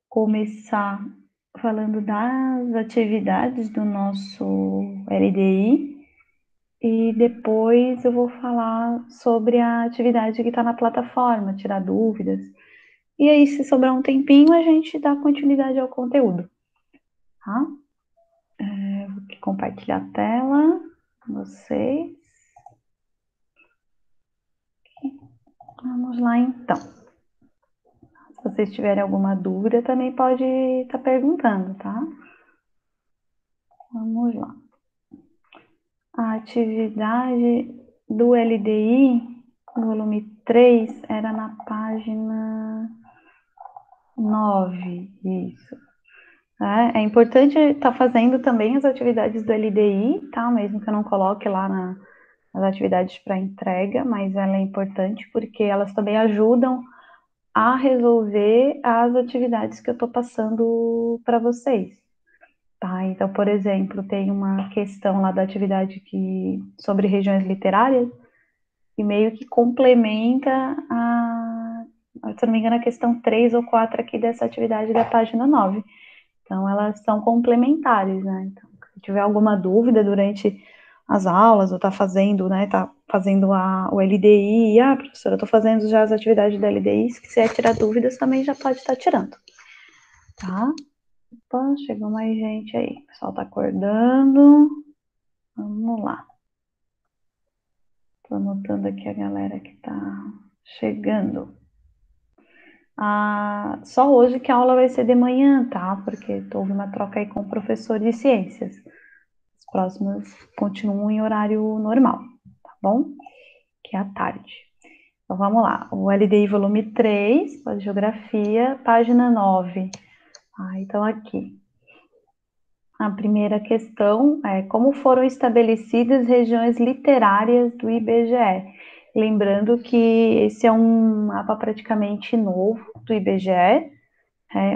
começar falando das atividades do nosso LDI e depois eu vou falar sobre a atividade que está na plataforma, tirar dúvidas. E aí, se sobrar um tempinho, a gente dá continuidade ao conteúdo, tá? Vou aqui compartilhar a tela com vocês. Vamos lá, então. Se vocês tiverem alguma dúvida, também pode estar perguntando, tá? Vamos lá. A atividade do LDI, volume 3, era na página 9, isso. É importante estar fazendo também as atividades do LDI, tá? Mesmo que eu não coloque lá nas atividades para entrega, mas ela é importante porque elas também ajudam a resolver as atividades que eu estou passando para vocês. Tá, então, por exemplo, tem uma questão lá da atividade sobre regiões literárias, e meio que complementa se não me engano, a questão 3 ou 4 aqui dessa atividade da página 9. Então, elas são complementares, né? Então, se tiver alguma dúvida durante as aulas, ou tá fazendo, né, o LDI, professora, eu tô fazendo já as atividades do LDI, se quiser tirar dúvidas, também já pode estar tirando, tá? Opa, chegou mais gente aí, o pessoal tá acordando, vamos lá. Tô anotando aqui a galera que tá chegando. Só hoje que a aula vai ser de manhã, tá? Porque houve uma troca aí com o professor de ciências. As próximas continuam em horário normal, tá bom? Que é à tarde. Então vamos lá. O LDI volume 3, Geografia, página 9. Então aqui. A primeira questão é como foram estabelecidas regiões literárias do IBGE. Lembrando que esse é um mapa praticamente novo do IBGE,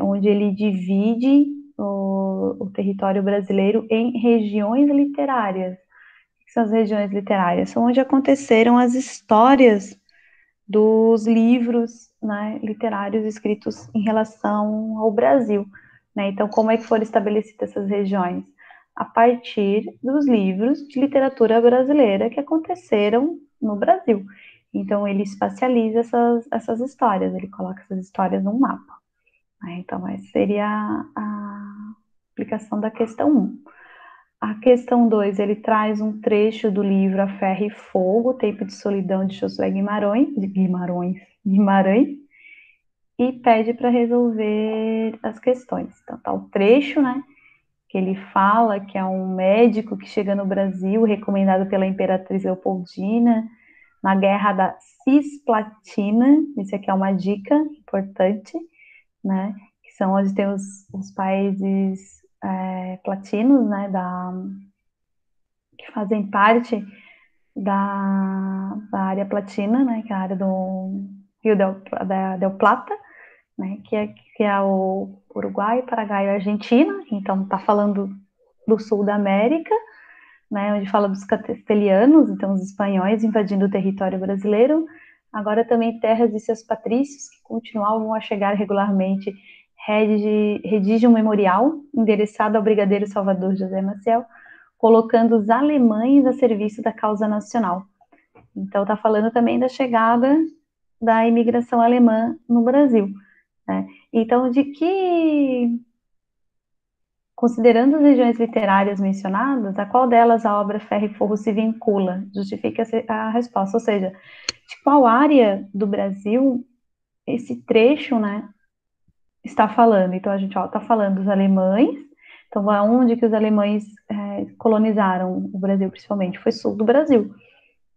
onde ele divide o território brasileiro em regiões literárias. O que são as regiões literárias? São onde aconteceram as histórias dos livros, né, literários escritos em relação ao Brasil. Né? Então, como é que foram estabelecidas essas regiões? A partir dos livros de literatura brasileira que aconteceram no Brasil. Então, ele espacializa essas histórias, ele coloca essas histórias num mapa. Então, essa seria a aplicação da questão 1. A questão 2, ele traz um trecho do livro A Ferro e Fogo, Tempo de Solidão de Josué Guimarães, e pede para resolver as questões. Então, tá o trecho, né, que ele fala que é um médico que chega no Brasil, recomendado pela Imperatriz Leopoldina, na Guerra da Cisplatina, isso aqui é uma dica importante, né, que são onde tem os países platinos, né, que fazem parte da área platina, né, que é a área do Rio del Plata, né, que é o Uruguai, Paraguai e Argentina. Então está falando do sul da América, né, onde fala dos castelhanos, então os espanhóis invadindo o território brasileiro. Agora também terras de seus patrícios que continuavam a chegar regularmente. Redige um memorial endereçado ao brigadeiro Salvador José Maciel, colocando os alemães a serviço da causa nacional. Então, está falando também da chegada da imigração alemã no Brasil. Né? Então, considerando as regiões literárias mencionadas, a qual delas a obra Ferro e Fogo se vincula? Justifica a resposta. Ou seja, de qual área do Brasil esse trecho, né, está falando? Então, a gente está falando dos alemães. Então, aonde que os alemães colonizaram o Brasil, principalmente? Foi sul do Brasil.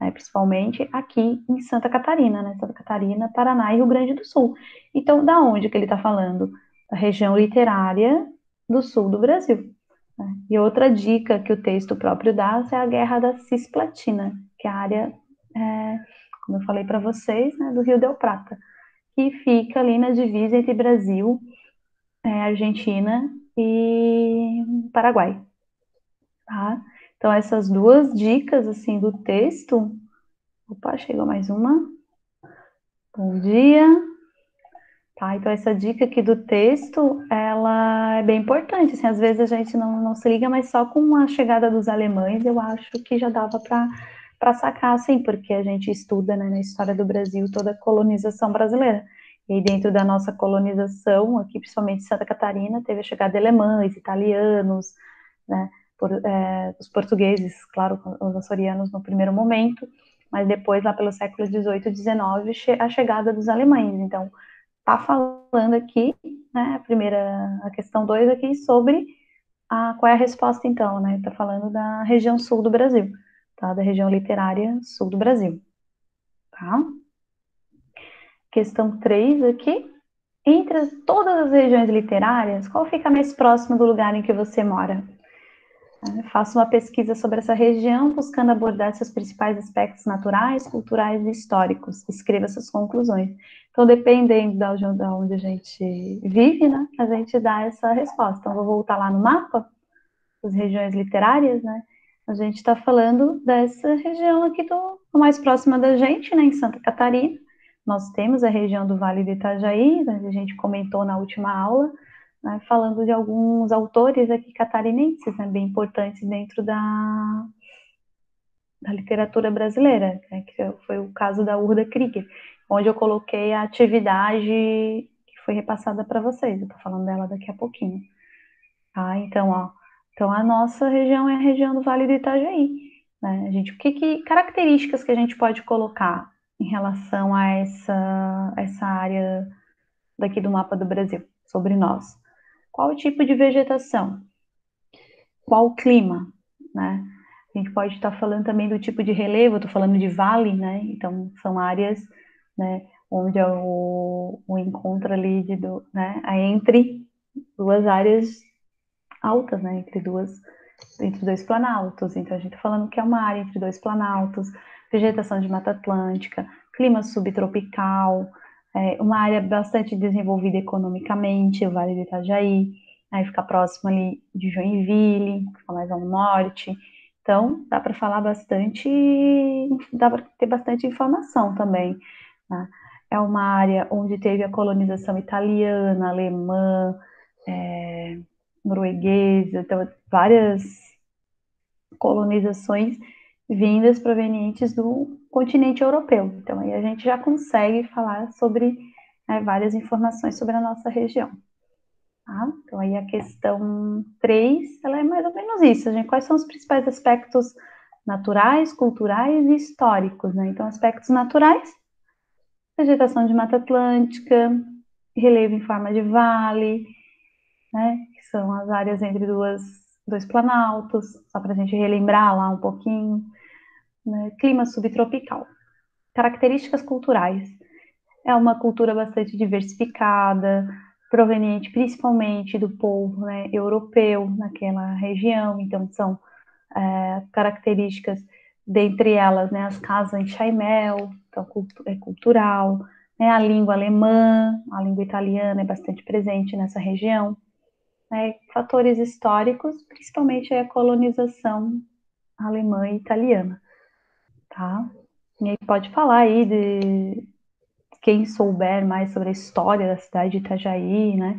Né, principalmente aqui em Santa Catarina, né? Santa Catarina, Paraná e Rio Grande do Sul. Então, da onde que ele está falando? Da região literária do sul do Brasil. Né? E outra dica que o texto próprio dá é a Guerra da Cisplatina, que é a área, como eu falei para vocês, né, do Rio del Prata, que fica ali na divisa entre Brasil, Argentina e Paraguai. Tá? Então, essas duas dicas assim do texto. Opa, chegou mais uma. Bom dia. Tá, então essa dica aqui do texto, ela é bem importante, assim, às vezes a gente não se liga, mas só com a chegada dos alemães, eu acho que já dava para sacar, assim, porque a gente estuda, né, na história do Brasil toda a colonização brasileira, e aí dentro da nossa colonização, aqui principalmente em Santa Catarina, teve a chegada de alemães, italianos, né, os portugueses, claro, os açorianos no primeiro momento, mas depois, lá pelo século XVIII, XIX, a chegada dos alemães, então tá falando aqui, né, a questão 2 aqui sobre qual é a resposta então, né, tá falando da região sul do Brasil, tá, da região literária sul do Brasil, tá? Questão 3 aqui, entre todas as regiões literárias, qual fica mais próximo do lugar em que você mora? Faça uma pesquisa sobre essa região, buscando abordar seus principais aspectos naturais, culturais e históricos. Escreva suas conclusões. Então, dependendo de onde a gente vive, né, a gente dá essa resposta. Então, vou voltar lá no mapa das regiões literárias, né? A gente está falando dessa região aqui mais próxima da gente, né, em Santa Catarina. Nós temos a região do Vale do Itajaí, né, a gente comentou na última aula, né, falando de alguns autores aqui catarinenses, né, bem importantes dentro da literatura brasileira, né, que foi o caso da Urda Krieger, onde eu coloquei a atividade que foi repassada para vocês. Eu estou falando dela daqui a pouquinho. Ah, então, ó, então a nossa região é a região do Vale do Itajaí, né? Que características que a gente pode colocar em relação a essa área daqui do mapa do Brasil, sobre nós? Qual o tipo de vegetação? Qual o clima, né? A gente pode estar falando também do tipo de relevo, eu estou falando de vale, né? Então, são áreas, né, onde é o encontro ali né, entre duas áreas altas, né, entre dois planaltos. Então, a gente está falando que é uma área entre dois planaltos, vegetação de Mata Atlântica, clima subtropical, uma área bastante desenvolvida economicamente, o Vale do Itajaí, aí fica próximo ali de Joinville, fica mais ao norte. Então, dá para falar bastante, dá para ter bastante informação também, né? É uma área onde teve a colonização italiana, alemã, norueguesa, então várias colonizações vindas provenientes do continente europeu. Então aí a gente já consegue falar sobre, né, várias informações sobre a nossa região. Tá? Então aí a questão 3, ela é mais ou menos isso, gente. Quais são os principais aspectos naturais, culturais e históricos, né? Então, aspectos naturais, vegetação de Mata Atlântica, relevo em forma de vale, né, que são as áreas entre dois planaltos, só para a gente relembrar lá um pouquinho, né, clima subtropical. Características culturais. É uma cultura bastante diversificada, proveniente principalmente do povo, né, europeu naquela região, então são características, dentre elas, né, as casas em chaimel, então é cultural, né, a língua alemã, a língua italiana é bastante presente nessa região, né, fatores históricos, principalmente a colonização alemã e italiana, tá? E aí pode falar aí de quem souber mais sobre a história da cidade de Itajaí, né?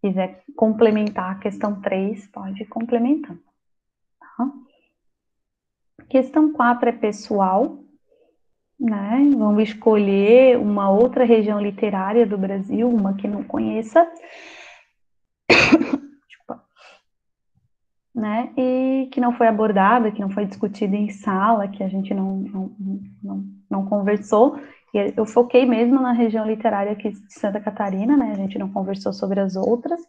Quiser complementar a questão 3, pode complementar. Tá? Questão 4 é pessoal, né? Vamos escolher uma outra região literária do Brasil, uma que não conheça, né? E que não foi abordada, que não foi discutida em sala, que a gente não conversou. E eu foquei mesmo na região literária aqui de Santa Catarina, né? A gente não conversou sobre as outras,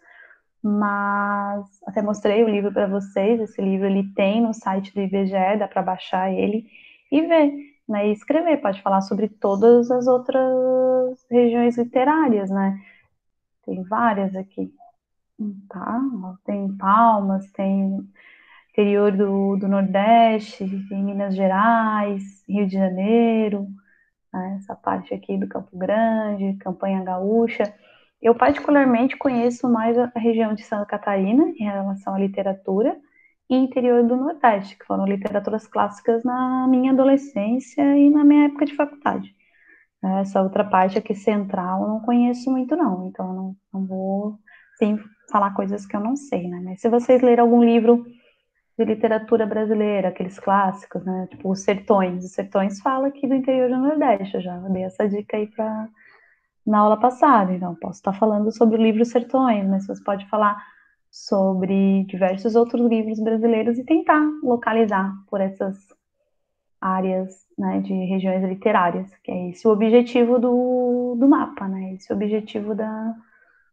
mas até mostrei o livro para vocês. Esse livro ele tem no site do IBGE, dá para baixar ele e ver, né? E escrever. Pode falar sobre todas as outras regiões literárias, né? Tem várias aqui, tá? Tem Palmas, tem interior do Nordeste, em Minas Gerais, Rio de Janeiro, né, essa parte aqui do Campo Grande, Campanha Gaúcha. Eu particularmente conheço mais a região de Santa Catarina em relação à literatura e interior do Nordeste, que foram literaturas clássicas na minha adolescência e na minha época de faculdade. Essa outra parte aqui central eu não conheço muito não, então não vou, sim, falar coisas que eu não sei, né? Mas se vocês lerem algum livro de literatura brasileira, aqueles clássicos, né? Tipo Os Sertões fala aqui do interior do Nordeste, eu já dei essa dica aí na aula passada, então posso estar falando sobre o livro Sertões, mas você pode falar sobre diversos outros livros brasileiros e tentar localizar por essas áreas, né, de regiões literárias, que é esse o objetivo do mapa, né? Esse é o objetivo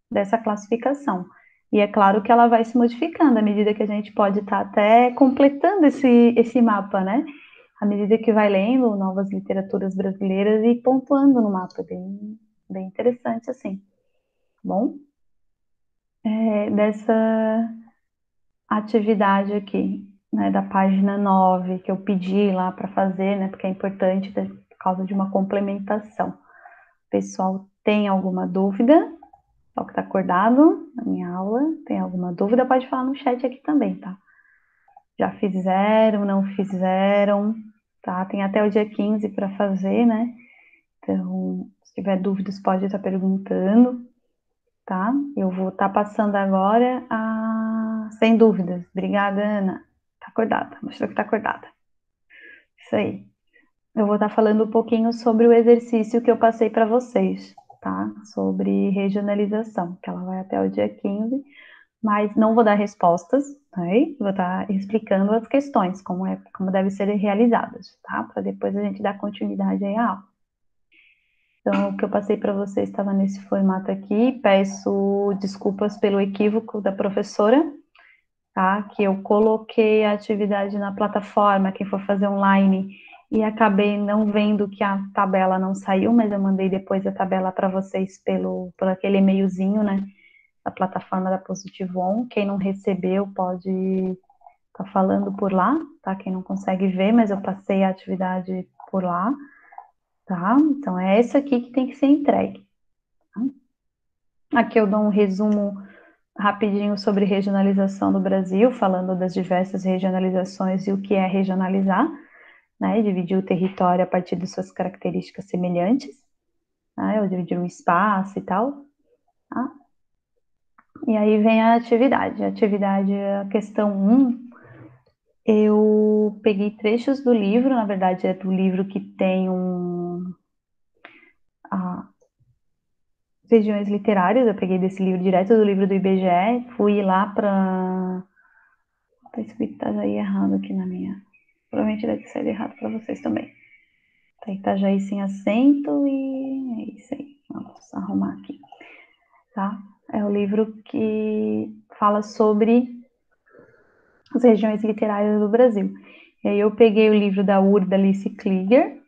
dessa classificação. E é claro que ela vai se modificando à medida que a gente pode estar até completando esse mapa, né? À medida que vai lendo novas literaturas brasileiras e pontuando no mapa, bem interessante assim. Bom, dessa atividade aqui, né, da página 9, que eu pedi lá para fazer, né, porque é importante por causa de uma complementação. O pessoal tem alguma dúvida? Só que está acordado na minha aula, tem alguma dúvida? Pode falar no chat aqui também, tá? Já fizeram, não fizeram, tá? Tem até o dia 15 para fazer, né? Então, se tiver dúvidas, pode estar perguntando, tá? Eu vou estar passando agora sem dúvidas. Obrigada, Ana. Tá acordada, mostrou que tá acordada. Isso aí. Eu vou estar falando um pouquinho sobre o exercício que eu passei para vocês, tá? Sobre regionalização, que ela vai até o dia 15, mas não vou dar respostas, tá? Vou estar explicando as questões, como devem ser realizadas, tá? Para depois a gente dar continuidade aí à aula. Então, o que eu passei para vocês estava nesse formato aqui. Peço desculpas pelo equívoco da professora, tá? Que eu coloquei a atividade na plataforma, quem for fazer online, e acabei não vendo que a tabela não saiu, mas eu mandei depois a tabela para vocês por aquele e-mailzinho, né? Da plataforma da Positivo On. Quem não recebeu pode estar falando por lá, tá? Quem não consegue ver, mas eu passei a atividade por lá, tá? Então é essa aqui que tem que ser entregue. Tá? Aqui eu dou um resumo rapidinho sobre regionalização do Brasil, falando das diversas regionalizações e o que é regionalizar, né? Dividir o território a partir de suas características semelhantes, né? Ou dividir o espaço e tal, tá? E aí vem a atividade. A questão 1, eu peguei trechos do livro, na verdade é do livro que tem regiões literárias, eu peguei desse livro direto do livro do IBGE, fui lá para... Tá escrito Itajaí errado aqui na minha... Provavelmente deve ter saído errado para vocês também. Tá Itajaí sem acento e é isso aí. Vamos arrumar aqui, tá? É o livro que fala sobre as regiões literárias do Brasil. E aí eu peguei o livro da Urda Alice Krieger,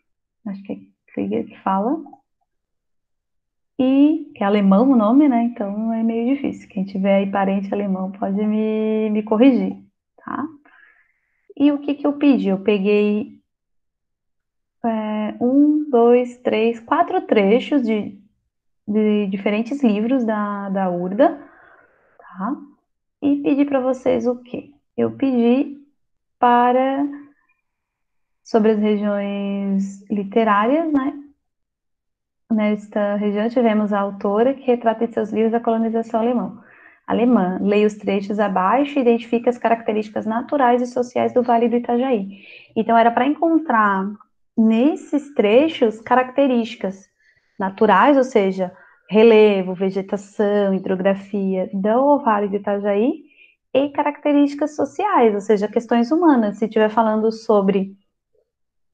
acho que é Krieger que fala, e que é alemão o nome, né? Então é meio difícil. Quem tiver aí parente alemão pode me corrigir, tá? E o que eu pedi? Eu peguei dois, três, quatro trechos de diferentes livros da Urda, tá? E pedi para vocês o quê? Eu pedi para sobre as regiões literárias, né? Nesta região tivemos a autora que retrata em seus livros a colonização alemã. Leia os trechos abaixo e identifica as características naturais e sociais do Vale do Itajaí. Então, era para encontrar nesses trechos características naturais, ou seja, relevo, vegetação, hidrografia do Vale do Itajaí, e características sociais, ou seja, questões humanas. Se estiver falando sobre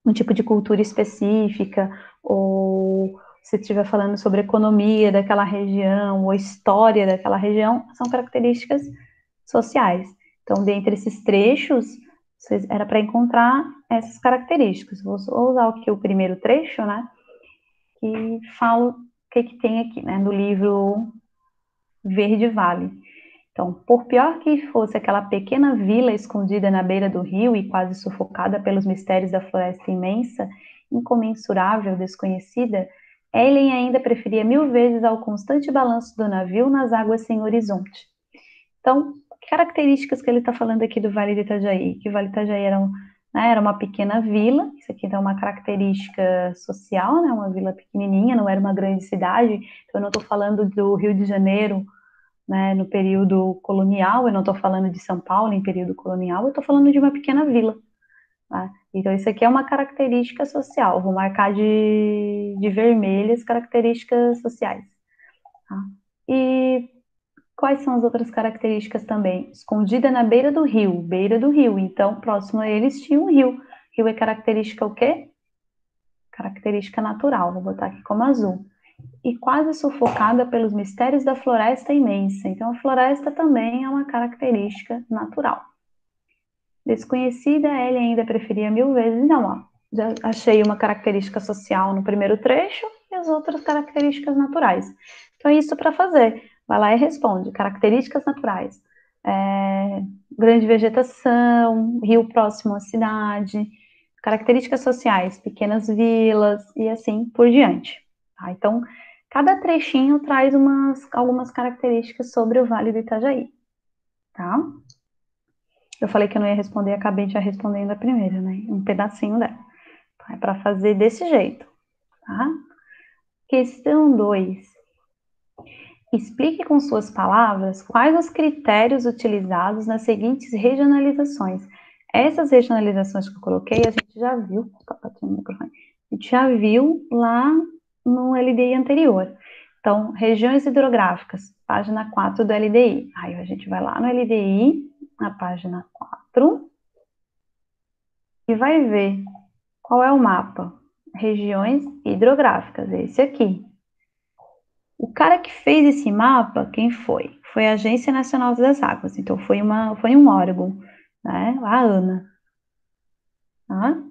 um tipo de cultura específica, ou se estiver falando sobre economia daquela região, ou história daquela região, são características sociais. Então, dentre esses trechos, era para encontrar essas características. Vou usar aqui o primeiro trecho, né, que fala o que tem aqui, né, no livro Verde Vale. Então, por pior que fosse aquela pequena vila escondida na beira do rio e quase sufocada pelos mistérios da floresta imensa, incomensurável, desconhecida, Ellen ainda preferia 1000 vezes ao constante balanço do navio nas águas sem horizonte. Então, que características que ele está falando aqui do Vale do Itajaí? Que o Vale do Itajaí era né? Era uma pequena vila, isso aqui então é uma característica social, né? Uma vila pequenininha, não era uma grande cidade, então eu não estou falando do Rio de Janeiro, né, no período colonial, eu não estou falando de São Paulo em período colonial, eu estou falando de uma pequena vila. Tá? Então, isso aqui é uma característica social. Vou marcar de vermelho as características sociais. Tá? E quais são as outras características também? Escondida na beira do rio, beira do rio. Então, próximo a eles tinha um rio. Rio é característica o quê? Característica natural. Vou botar aqui como azul. E quase sufocada pelos mistérios da floresta imensa. Então, a floresta também é uma característica natural. Desconhecida, ele ainda preferia mil vezes. Não, ó, já achei uma característica social no primeiro trecho e as outras características naturais. Então, é isso para fazer. Vai lá e responde. Características naturais. Grande vegetação, rio próximo à cidade. Características sociais, pequenas vilas e assim por diante. Tá? Então, cada trechinho traz algumas características sobre o Vale do Itajaí. Tá? Eu falei que eu não ia responder, acabei já respondendo a primeira, né? Um pedacinho dela. Então, é para fazer desse jeito, tá? Questão 2. Explique com suas palavras quais os critérios utilizados nas seguintes regionalizações. Essas regionalizações que eu coloquei, a gente já viu, a gente já viu lá no LDI anterior. Então, regiões hidrográficas, página 4 do LDI. Aí a gente vai lá no LDI, na página 4, e vai ver qual é o mapa? Regiões hidrográficas, esse aqui. O cara que fez esse mapa, quem foi? Foi a Agência Nacional das Águas, então foi um órgão, né? A ANA. Tá?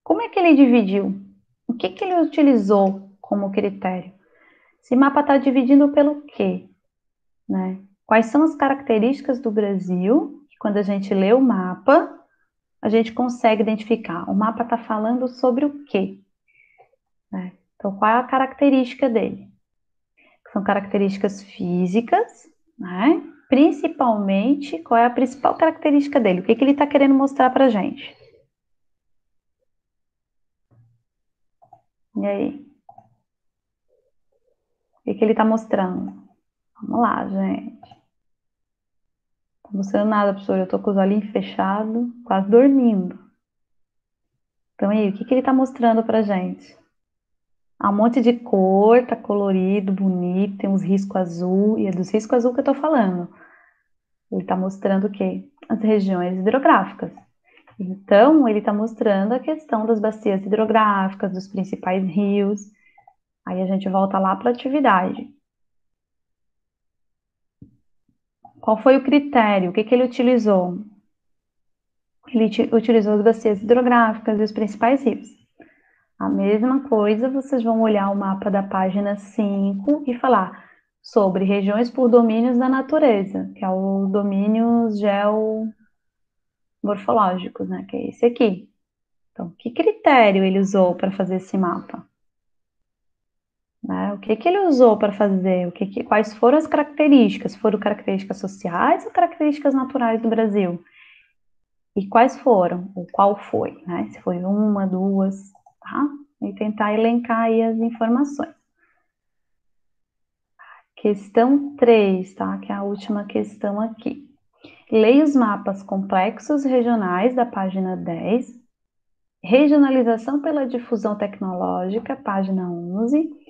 Como é que ele dividiu? O que ele utilizou como critério? Esse mapa está dividindo pelo quê? Né? Quais são as características do Brasil? Que quando a gente lê o mapa, a gente consegue identificar. O mapa está falando sobre o quê? Né? Então, qual é a característica dele? São características físicas, né? Principalmente, qual é a principal característica dele? O que ele está querendo mostrar para a gente? E aí? O que ele está mostrando? Vamos lá, gente. Não tá mostrando nada, professor. Eu tô com os olhinhos fechados, quase dormindo. Então, aí, o que ele está mostrando para a gente? Há um monte de cor, tá colorido, bonito, tem uns riscos azul, e é dos riscos azul que eu tô falando. Ele está mostrando o quê? As regiões hidrográficas. Então, ele está mostrando a questão das bacias hidrográficas, dos principais rios. Aí a gente volta lá para a atividade. Qual foi o critério? O que ele utilizou? Ele utilizou as bacias hidrográficas e os principais rios. A mesma coisa, vocês vão olhar o mapa da página 5 e falar sobre regiões por domínios da natureza, que é o domínios geomorfológicos, né? Que é esse aqui. Então, que critério ele usou para fazer esse mapa? Né? O que ele usou para fazer? Quais foram as características? Foram características sociais ou características naturais do Brasil? E quais foram? Ou qual foi? Né? Se foi uma, duas, tá? E tentar elencar aí as informações. Questão 3, tá? Que é a última questão aqui. Leia os mapas complexos regionais da página 10. Regionalização pela difusão tecnológica, página 11.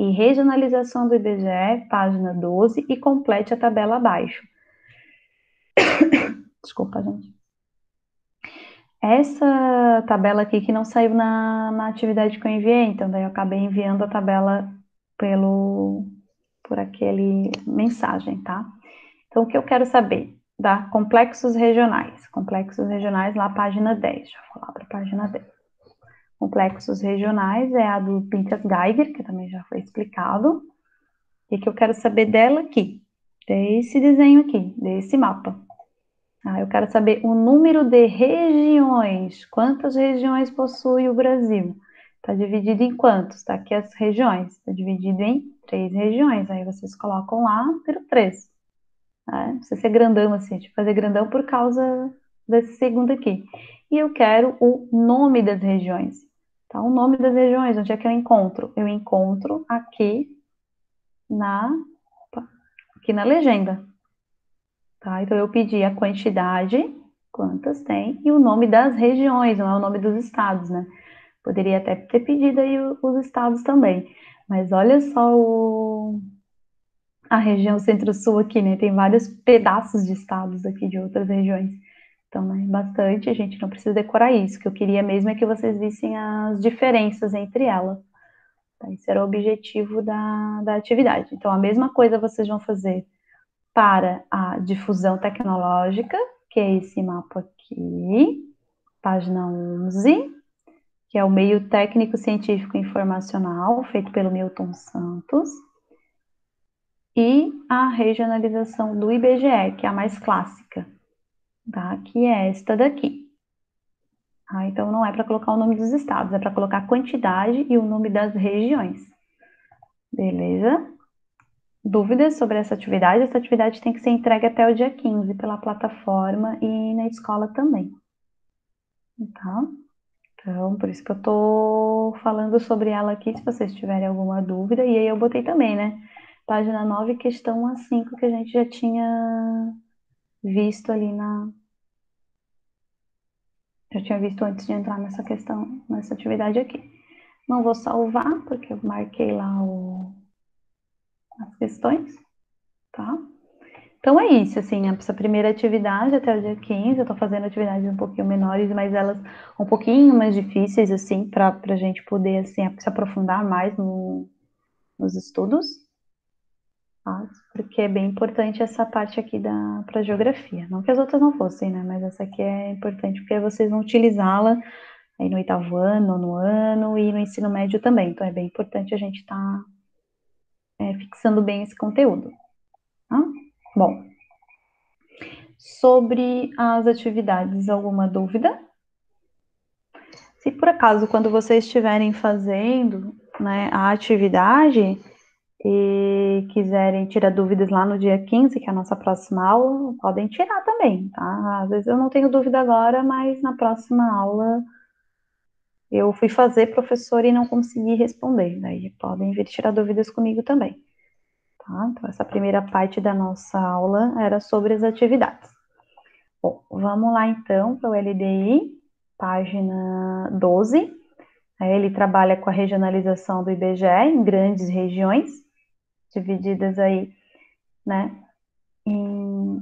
E regionalização do IBGE, página 12, e complete a tabela abaixo. Desculpa, gente. Essa tabela aqui que não saiu na atividade que eu enviei, então daí eu acabei enviando a tabela por aquele mensagem, tá? Então, o que eu quero saber? Da complexos regionais. Complexos regionais, lá página 10. Deixa eu falar para a página 10. Complexos regionais é a do Pinkas Geiger, que também já foi explicado. E que eu quero saber dela aqui, desse desenho aqui, desse mapa. Eu quero saber o número de regiões. Quantas regiões possui o Brasil? Está dividido em quantos? Está aqui as regiões. Está dividido em 3 regiões. Aí vocês colocam lá, número 3. Né? Não precisa ser grandão assim, a gente vai fazer grandão por causa desse segundo aqui. E eu quero o nome das regiões. Tá? O nome das regiões, onde é que eu encontro? Eu encontro na, aqui na legenda. Tá? Então, eu pedi a quantidade, quantas tem, e o nome das regiões, não é o nome dos estados, né? Poderia até ter pedido aí os estados também. Mas olha só a região centro-sul aqui, né? Tem vários pedaços de estados aqui de outras regiões. Então, né, bastante, a gente não precisa decorar isso. O que eu queria mesmo é que vocês vissem as diferenças entre elas. Tá? Esse era o objetivo da atividade. Então, a mesma coisa vocês vão fazer para a difusão tecnológica, que é esse mapa aqui, página 11, que é o meio técnico científico informacional, feito pelo Milton Santos, e a regionalização do IBGE, que é a mais clássica, tá? Que é esta daqui. Ah, então não é para colocar o nome dos estados, é para colocar a quantidade e o nome das regiões. Beleza? Dúvidas sobre essa atividade? Essa atividade tem que ser entregue até o dia 15 pela plataforma e na escola também. Tá? Então, por isso que eu tô falando sobre ela aqui, se vocês tiverem alguma dúvida. E aí eu botei também, né? Página 9, questão 1 a 5, que a gente já tinha visto ali já tinha visto antes de entrar nessa questão, nessa atividade aqui. Não vou salvar, porque eu marquei lá as questões, tá? Então é isso, assim, essa primeira atividade até o dia 15, eu tô fazendo atividades um pouquinho menores, mas elas um pouquinho mais difíceis, assim, pra gente poder, assim, se aprofundar mais nos estudos, tá? Porque é bem importante essa parte aqui pra geografia. Não que as outras não fossem, né, mas essa aqui é importante porque vocês vão utilizá-la aí no 8º ano, no ano e no ensino médio também. Então é bem importante a gente estar fixando bem esse conteúdo, tá? Bom, sobre as atividades, alguma dúvida? Se por acaso, quando vocês estiverem fazendo, né, a atividade e quiserem tirar dúvidas lá no dia 15, que é a nossa próxima aula, podem tirar também, tá? Às vezes eu não tenho dúvida agora, mas na próxima aula eu fui fazer, professor, e não consegui responder. Daí podem vir tirar dúvidas comigo também. Tá? Então, essa primeira parte da nossa aula era sobre as atividades. Bom, vamos lá então para o LDI, página 12. Aí ele trabalha com a regionalização do IBGE em grandes regiões, divididas aí, né, em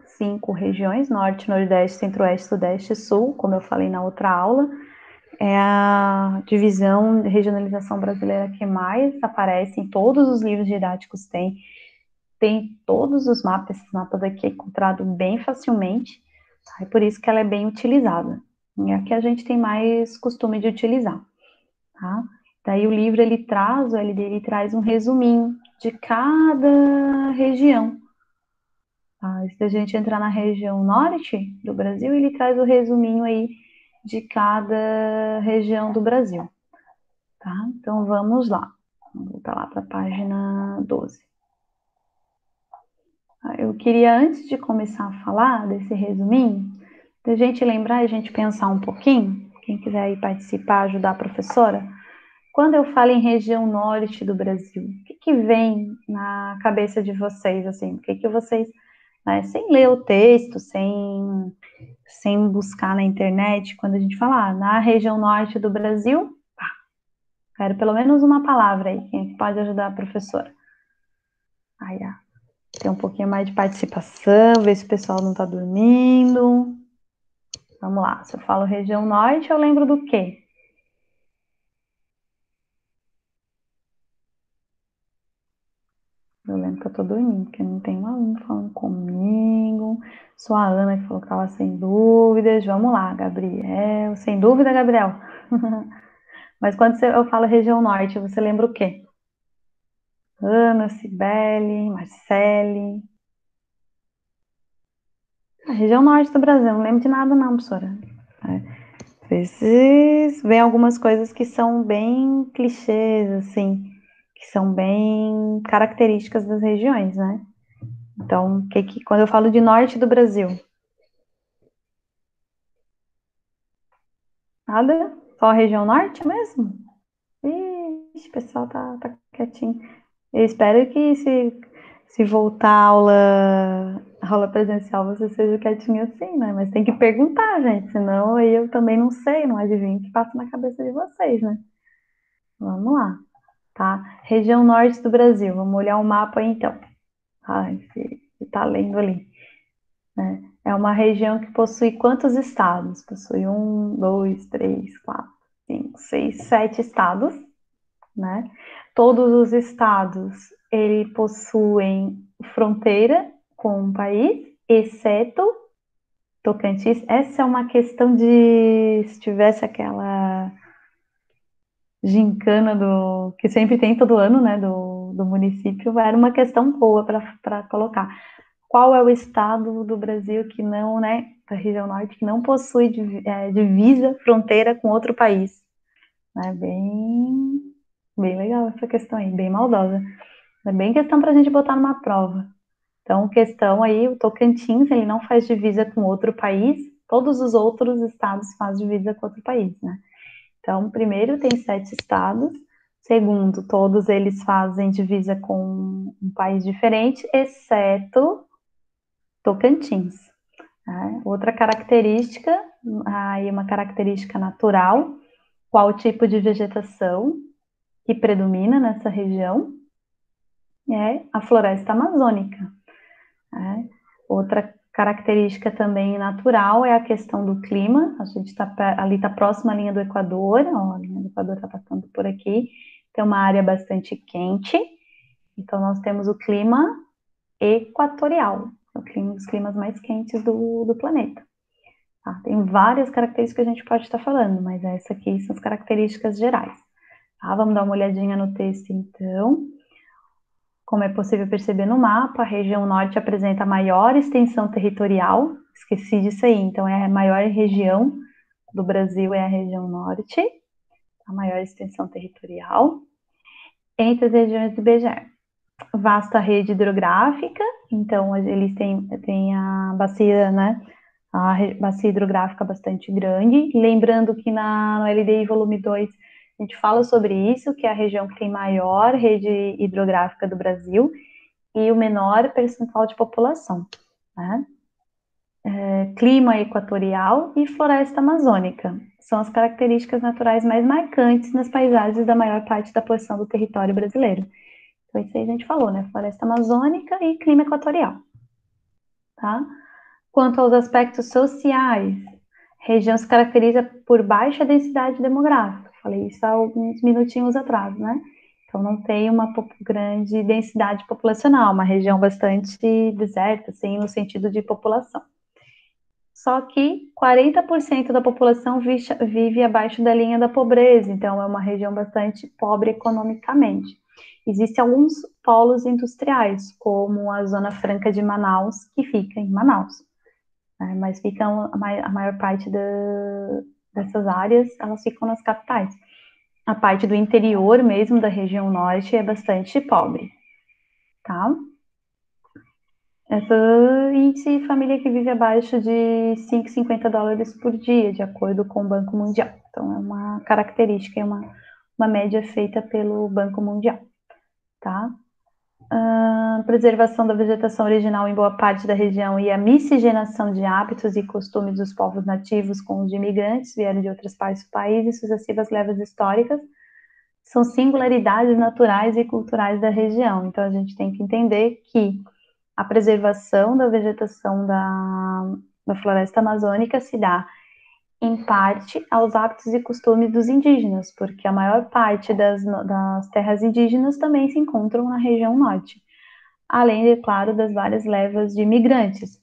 5 regiões: Norte, Nordeste, Centro-Oeste, Sudeste e Sul, como eu falei na outra aula. É a divisão de regionalização brasileira que mais aparece em todos os livros didáticos, tem todos os mapas, esses mapas aqui é encontrado bem facilmente, tá? E por isso que ela é bem utilizada. E aqui a gente tem mais costume de utilizar, tá? Daí o livro, ele traz um resuminho de cada região. Tá? Se a gente entrar na região norte do Brasil, ele traz o resuminho aí de cada região do Brasil, tá? Então vamos lá. Vamos voltar lá para a página 12. Eu queria, antes de começar a falar desse resuminho, da gente lembrar e a gente pensar um pouquinho, quem quiser aí participar, ajudar a professora, quando eu falo em região norte do Brasil, o que vem na cabeça de vocês, assim, o que vocês, né, sem ler o texto, sem buscar na internet, quando a gente fala, na região norte do Brasil, pá, quero pelo menos uma palavra aí, quem pode ajudar a professora? Aí, tem um pouquinho mais de participação, ver se o pessoal não está dormindo. Vamos lá, se eu falo região norte, eu lembro do quê? Eu lembro que eu tô dormindo, porque não tem um aluno falando comigo. Só a Ana que falou que estava sem dúvidas. Vamos lá, Gabriel. Sem dúvida, Gabriel. Mas quando eu falo região norte, você lembra o quê? Ana, Cibele, Marcele. A região norte do Brasil, não lembro de nada não, professora. Às vezes vem algumas coisas que são bem clichês, assim, que são bem características das regiões, né? Então, quando eu falo de norte do Brasil? Nada? Só a região norte mesmo? Ixi, o pessoal tá quietinho. Eu espero que se voltar a aula presencial, você seja quietinho assim, né? Mas tem que perguntar, gente, senão aí eu também não sei, não adivinho o que passa na cabeça de vocês, né? Vamos lá, tá? Região norte do Brasil, vamos olhar o mapa aí então. Ai, se tá lendo ali, né? É uma região que possui quantos estados? Possui um, dois, três, quatro, cinco, seis, sete estados, né? Todos os estados, ele possuem fronteira com um país, exceto Tocantins. Essa é uma questão de, se tivesse aquela gincana que sempre tem todo ano, né, do município, era uma questão boa para colocar. Qual é o estado do Brasil que não, né, da região norte, que não possui divisa, fronteira com outro país? É bem legal essa questão aí, bem maldosa. É bem questão para a gente botar numa prova. Então, questão aí, o Tocantins, ele não faz divisa com outro país, todos os outros estados fazem divisa com outro país, né? Então, primeiro, tem 7 estados. Segundo, todos eles fazem divisa com um país diferente, exceto Tocantins. Né? Outra característica, aí uma característica natural, qual tipo de vegetação que predomina nessa região? É a floresta amazônica. Né? Outra característica também natural é a questão do clima. A gente ali está próximo à linha do Equador, ó, a linha do Equador está passando por aqui. Tem uma área bastante quente. Então, nós temos o clima equatorial, um dos climas mais quentes do planeta. Tá? Tem várias características que a gente pode estar falando, mas essas aqui são as características gerais. Tá? Vamos dar uma olhadinha no texto, então. Como é possível perceber no mapa, a região norte apresenta a maior extensão territorial. Esqueci disso aí, então é a maior região do Brasil, é a região norte, a maior extensão territorial. Entre as regiões do IBGE, vasta rede hidrográfica, então eles têm a bacia, né? A bacia hidrográfica bastante grande. Lembrando que no LDI volume 2 a gente fala sobre isso, que é a região que tem maior rede hidrográfica do Brasil e o menor percentual de população. Né? Clima equatorial e floresta amazônica são as características naturais mais marcantes nas paisagens da maior parte da porção do território brasileiro. Então, isso aí a gente falou, né? Floresta amazônica e clima equatorial. Tá? Quanto aos aspectos sociais, a região se caracteriza por baixa densidade demográfica. Falei isso há alguns minutinhos atrás, né? Então, não tem uma grande densidade populacional, uma região bastante deserta, assim, no sentido de população. Só que 40% da população vive abaixo da linha da pobreza, então é uma região bastante pobre economicamente. Existem alguns polos industriais, como a Zona Franca de Manaus, que fica em Manaus, né? Mas ficam a maior parte dessas áreas, elas ficam nas capitais. A parte do interior mesmo, da região norte, é bastante pobre, tá? Essa índice de família que vive abaixo de 5,50 dólares por dia, de acordo com o Banco Mundial. Então, é uma característica, é uma média feita pelo Banco Mundial, tá? Preservação da vegetação original em boa parte da região e a miscigenação de hábitos e costumes dos povos nativos com os de imigrantes vieram de outras partes do país e sucessivas levas históricas são singularidades naturais e culturais da região. Então, a gente tem que entender que a preservação da vegetação da floresta amazônica se dá, em parte, aos hábitos e costumes dos indígenas, porque a maior parte das terras indígenas também se encontram na região norte, além, é claro, das várias levas de imigrantes.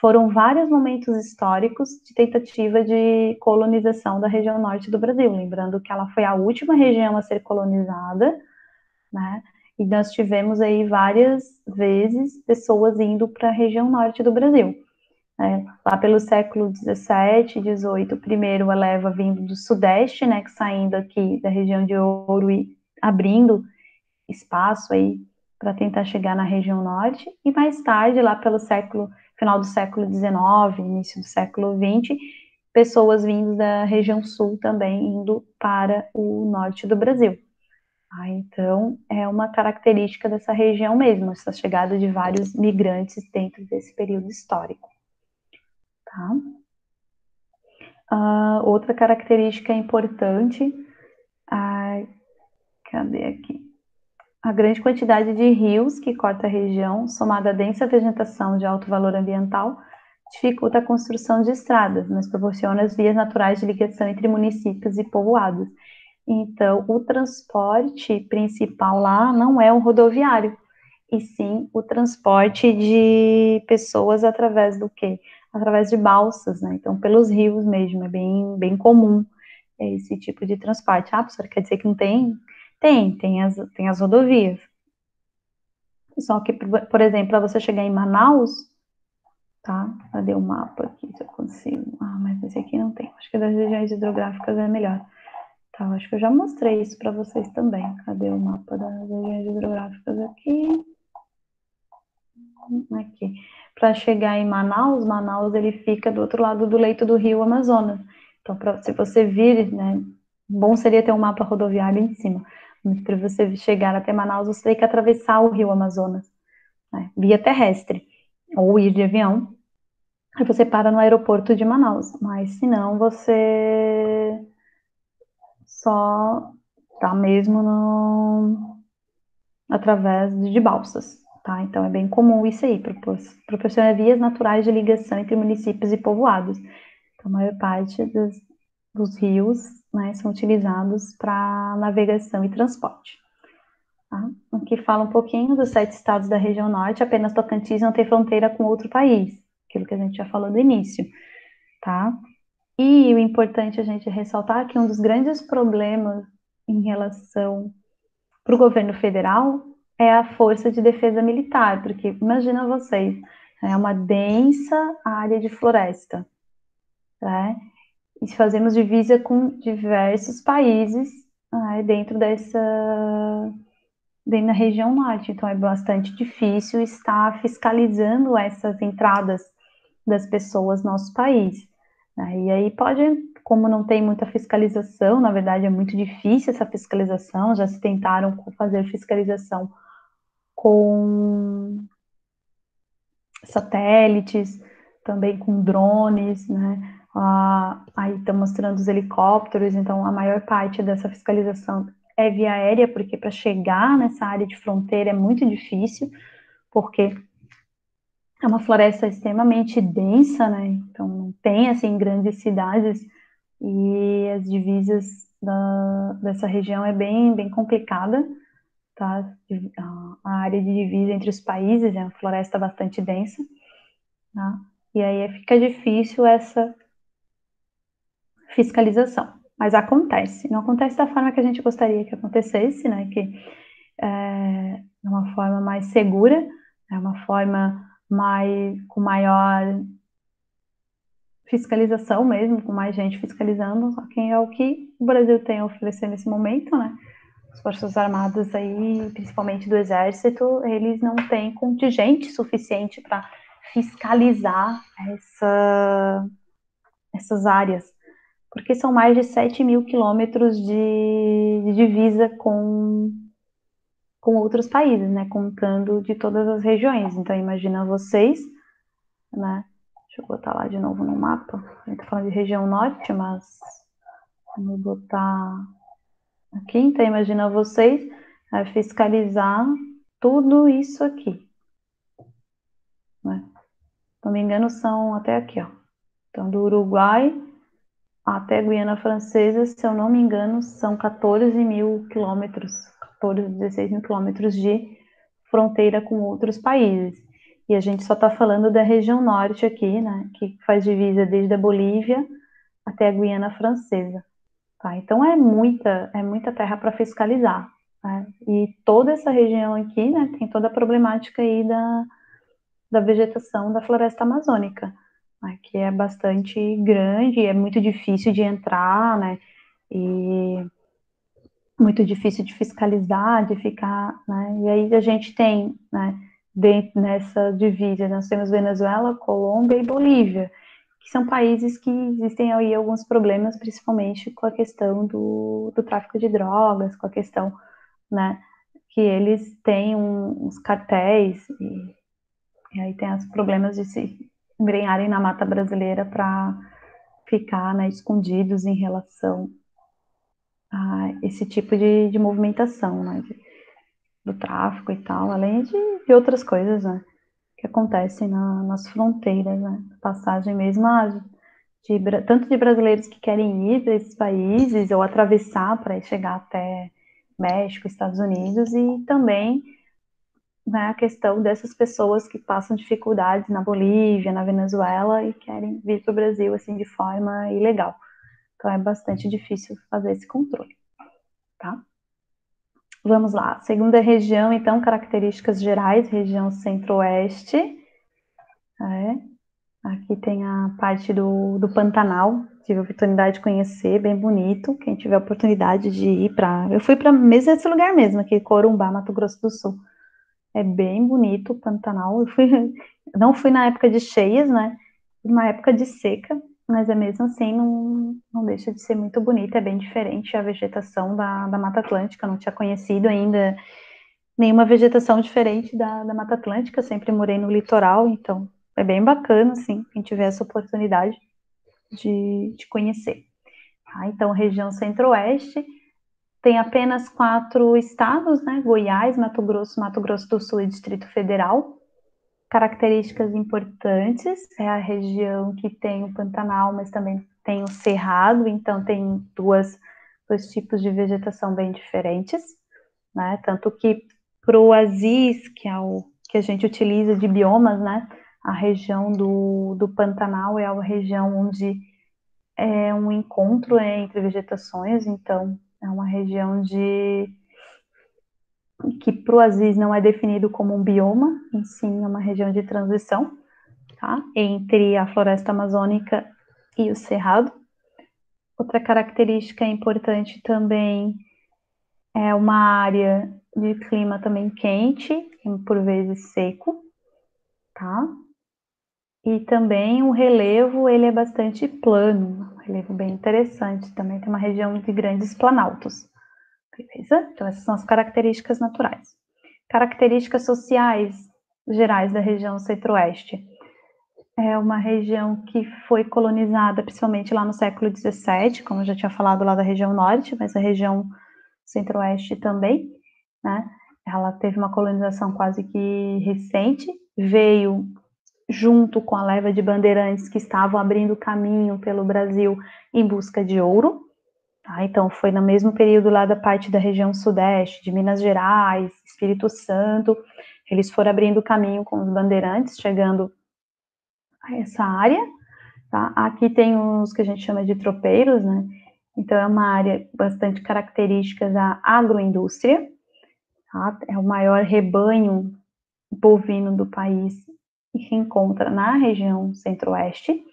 Foram vários momentos históricos de tentativa de colonização da região norte do Brasil, lembrando que ela foi a última região a ser colonizada, né? E nós tivemos aí várias vezes pessoas indo para a região norte do Brasil. Né? Lá pelo século 17, 18, primeiro a leva vindo do sudeste, né, que saindo aqui da região de Ouro e abrindo espaço aí para tentar chegar na região norte, e mais tarde, lá pelo final do século XIX, início do século XX, pessoas vindas da região sul também indo para o norte do Brasil. Então, é uma característica dessa região mesmo, essa chegada de vários migrantes dentro desse período histórico. Tá? Outra característica importante, cadê aqui? A grande quantidade de rios que corta a região, somada à densa vegetação de alto valor ambiental, dificulta a construção de estradas, mas proporciona as vias naturais de ligação entre municípios e povoados. Então, o transporte principal lá não é o rodoviário, e sim o transporte de pessoas através do quê? Através de balsas, né? Então, pelos rios mesmo, é bem comum esse tipo de transporte. Ah, professora, quer dizer que não tem? Tem as rodovias. Só que, por exemplo, para você chegar em Manaus, tá? Cadê o mapa aqui, se eu consigo? Ah, mas esse aqui não tem. Acho que das regiões hidrográficas é melhor. Tá, acho que eu já mostrei isso para vocês também. Cadê o mapa das regiões hidrográficas aqui? Aqui. Para chegar em Manaus, Manaus ele fica do outro lado do leito do rio Amazonas. Então, se você vir, né, bom seria ter um mapa rodoviário em cima. Mas para você chegar até Manaus, você tem que atravessar o rio Amazonas, né, via terrestre, ou ir de avião. Aí você para no aeroporto de Manaus. Mas se não, você só tá mesmo através de balsas. Tá? Então, é bem comum isso aí, proporciona vias naturais de ligação entre municípios e povoados. Então, a maior parte dos rios, né, são utilizados para navegação e transporte. Tá? Aqui fala um pouquinho dos 7 estados da região norte, apenas Tocantins não tem fronteira com outro país, aquilo que a gente já falou no início. Tá? E o importante a gente ressaltar que um dos grandes problemas em relação para o governo federal é a Força de Defesa Militar, porque imagina vocês, é uma densa área de floresta, né? E fazemos divisa com diversos países, né, dentro da região norte, então é bastante difícil estar fiscalizando essas entradas das pessoas no nosso país. Né? E aí pode, como não tem muita fiscalização, na verdade é muito difícil essa fiscalização, já se tentaram fazer fiscalização com satélites, também com drones, né? Aí estão mostrando os helicópteros, então a maior parte dessa fiscalização é via aérea, porque para chegar nessa área de fronteira é muito difícil, porque é uma floresta extremamente densa, né? Então não tem assim grandes cidades e as divisas dessa região é bem complicada, tá? A área de divisa entre os países é uma floresta bastante densa, tá? E aí fica difícil essa fiscalização. Mas acontece. Não acontece da forma que a gente gostaria que acontecesse, né? Que é uma forma mais segura, é uma forma com maior fiscalização mesmo, com mais gente fiscalizando, só que é o que o Brasil tem a oferecer nesse momento, né? As Forças Armadas aí, principalmente do Exército, eles não têm contingente suficiente para fiscalizar essas áreas, porque são mais de 7 mil quilômetros de divisa com outros países, né? Contando de todas as regiões. Então, imagina vocês, né? Deixa eu botar lá de novo no mapa. A gente tá falando de região norte, mas vamos botar aqui. Então, imagina vocês fiscalizar tudo isso aqui, né? Se não me engano, são até aqui, ó. Então, do Uruguai até Guiana Francesa, se eu não me engano, são 14 mil quilômetros, 14, 16 mil quilômetros de fronteira com outros países. E a gente só está falando da região norte aqui, né, que faz divisa desde a Bolívia até a Guiana Francesa. Tá? Então é muita terra para fiscalizar. Né? E toda essa região aqui, né, tem toda a problemática aí da vegetação da floresta amazônica, né, que é bastante grande, é muito difícil de entrar, né, e muito difícil de fiscalizar, de ficar, né? E aí a gente tem, né, dentro nessa divisa, nós temos Venezuela, Colômbia e Bolívia, que são países que existem aí alguns problemas, principalmente com a questão do tráfico de drogas, com a questão, né, que eles têm uns cartéis, e aí tem os problemas de se embrenharem na mata brasileira para ficar, né, escondidos em relação a esse tipo de movimentação, né, do tráfico e tal, além de outras coisas, né, que acontecem nas fronteiras, né, passagem mesmo tanto de brasileiros que querem ir para esses países ou atravessar para chegar até México, Estados Unidos, e também, né, a questão dessas pessoas que passam dificuldades na Bolívia, na Venezuela e querem vir para o Brasil assim de forma ilegal. Então é bastante difícil fazer esse controle, tá? Vamos lá. Segunda região, então, características gerais, região centro-oeste. Aqui tem a parte do Pantanal, tive a oportunidade de conhecer, bem bonito. Quem tiver a oportunidade de ir para. Eu fui para mesmo esse lugar mesmo, aqui, Corumbá, Mato Grosso do Sul. É bem bonito o Pantanal. Não fui na época de cheias, né? Uma época de seca, mas é mesmo assim, não deixa de ser muito bonito, é bem diferente a vegetação da Mata Atlântica. Eu não tinha conhecido ainda nenhuma vegetação diferente da Mata Atlântica, sempre morei no litoral, então é bem bacana, assim, quem tiver essa oportunidade de conhecer. Tá? Então, região centro-oeste, tem apenas 4 estados, né? Goiás, Mato Grosso do Sul e Distrito Federal. Características importantes, é a região que tem o Pantanal, mas também tem o Cerrado, então tem dois tipos de vegetação bem diferentes, né? Tanto que para o ASIS, que é o que a gente utiliza de biomas, né? A região do Pantanal é a região onde é um encontro entre vegetações, então é uma região que para o ASIS não é definido como um bioma, em sim é uma região de transição, tá? Entre a floresta amazônica e o cerrado. Outra característica importante também é uma área de clima também quente, por vezes seco, tá? E também o relevo, ele é bastante plano, um relevo bem interessante. Também tem uma região de grandes planaltos, beleza? Então essas são as características naturais. Características sociais gerais da região centro-oeste. É uma região que foi colonizada principalmente lá no século XVII, como eu já tinha falado lá da região norte, mas a região centro-oeste também, né? Ela teve uma colonização quase que recente, veio junto com a leva de bandeirantes que estavam abrindo caminho pelo Brasil em busca de ouro. Tá? Então, foi no mesmo período lá da parte da região sudeste, de Minas Gerais, Espírito Santo, eles foram abrindo caminho com os bandeirantes, chegando a essa área. Tá? Aqui tem os que a gente chama de tropeiros, né? Então, é uma área bastante característica da agroindústria. Tá? É o maior rebanho bovino do país e se encontra na região centro-oeste.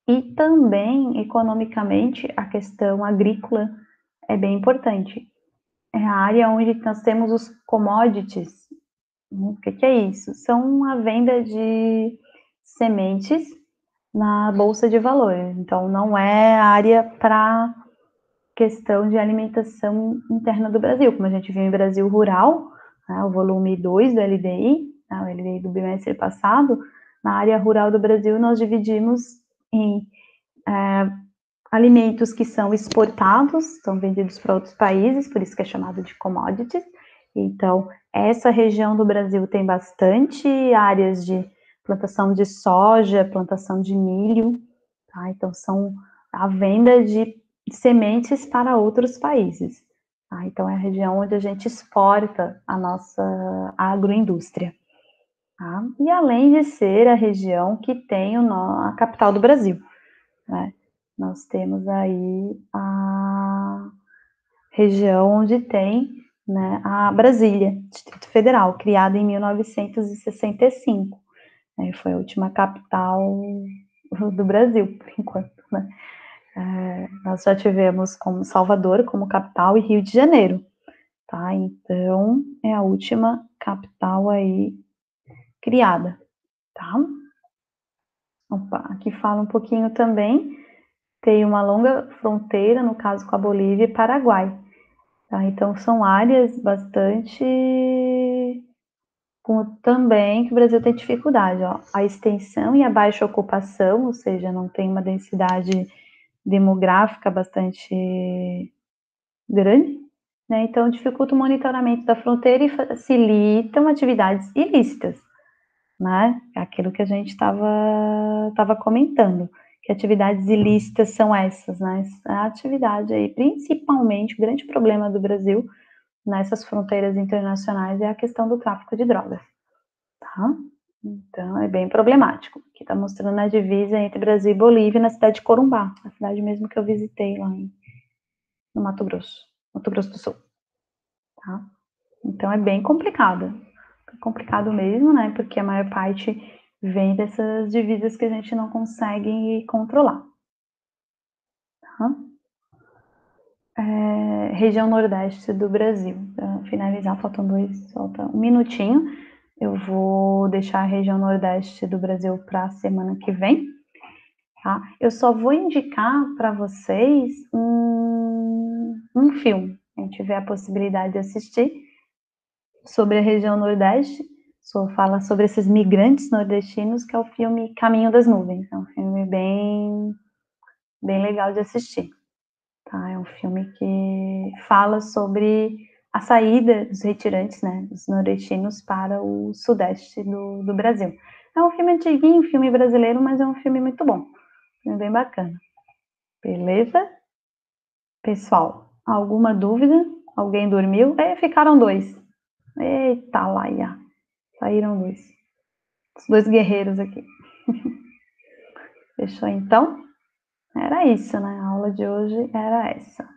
E também, economicamente, a questão agrícola é bem importante. É a área onde nós temos os commodities. O que é isso? São a venda de sementes na bolsa de valores. Então, não é área para questão de alimentação interna do Brasil, como a gente viu em Brasil Rural, né, o volume 2 do LDI, né, o LDI do bimestre passado. Na área rural do Brasil, nós dividimos em alimentos que são exportados, são vendidos para outros países, por isso que é chamado de commodities. Então, essa região do Brasil tem bastante áreas de plantação de soja, plantação de milho, tá? Então, são a venda de sementes para outros países. Tá? Então, é a região onde a gente exporta a nossa agroindústria. Tá? E além de ser a região que tem a capital do Brasil, né? Nós temos aí a região onde tem, né, a Brasília, Distrito Federal, criada em 1965. Foi a última capital do Brasil, por enquanto, né? Nós já tivemos como Salvador como capital e Rio de Janeiro, tá? Então, é a última capital aí criada, tá? Opa, aqui fala um pouquinho também, tem uma longa fronteira, no caso com a Bolívia e Paraguai, tá? Então, são áreas bastante também que o Brasil tem dificuldade, ó. A extensão e a baixa ocupação, ou seja, não tem uma densidade demográfica bastante grande, né? Então dificulta o monitoramento da fronteira e facilitam atividades ilícitas, né? Aquilo que a gente estava comentando. Que atividades ilícitas são essas, né? A atividade aí, principalmente, o grande problema do Brasil nessas fronteiras internacionais é a questão do tráfico de drogas, tá? Então, é bem problemático. Aqui está mostrando a divisa entre Brasil e Bolívia na cidade de Corumbá, a cidade mesmo que eu visitei lá no Mato Grosso do Sul, tá? Então, é bem complicado. É complicado mesmo, né? Porque a maior parte vem dessas divisas que a gente não consegue controlar, tá? Região Nordeste do Brasil. Para finalizar, falta um minutinho. Eu vou deixar a região Nordeste do Brasil para a semana que vem, tá? Eu só vou indicar para vocês um filme, quem tiver a possibilidade de assistir, sobre a região Nordeste, fala sobre esses migrantes nordestinos, que é o filme Caminho das Nuvens. É um filme bem legal de assistir, tá? É um filme que fala sobre a saída dos retirantes, né, dos nordestinos para o sudeste do Brasil. É um filme antiguinho, filme brasileiro, mas é um filme muito bom, filme bem bacana. Beleza? Pessoal, alguma dúvida? Alguém dormiu? Ficaram dois. Eita, laia. Saíram dois. Os dois guerreiros aqui. Fechou então? Era isso, né? A aula de hoje era essa.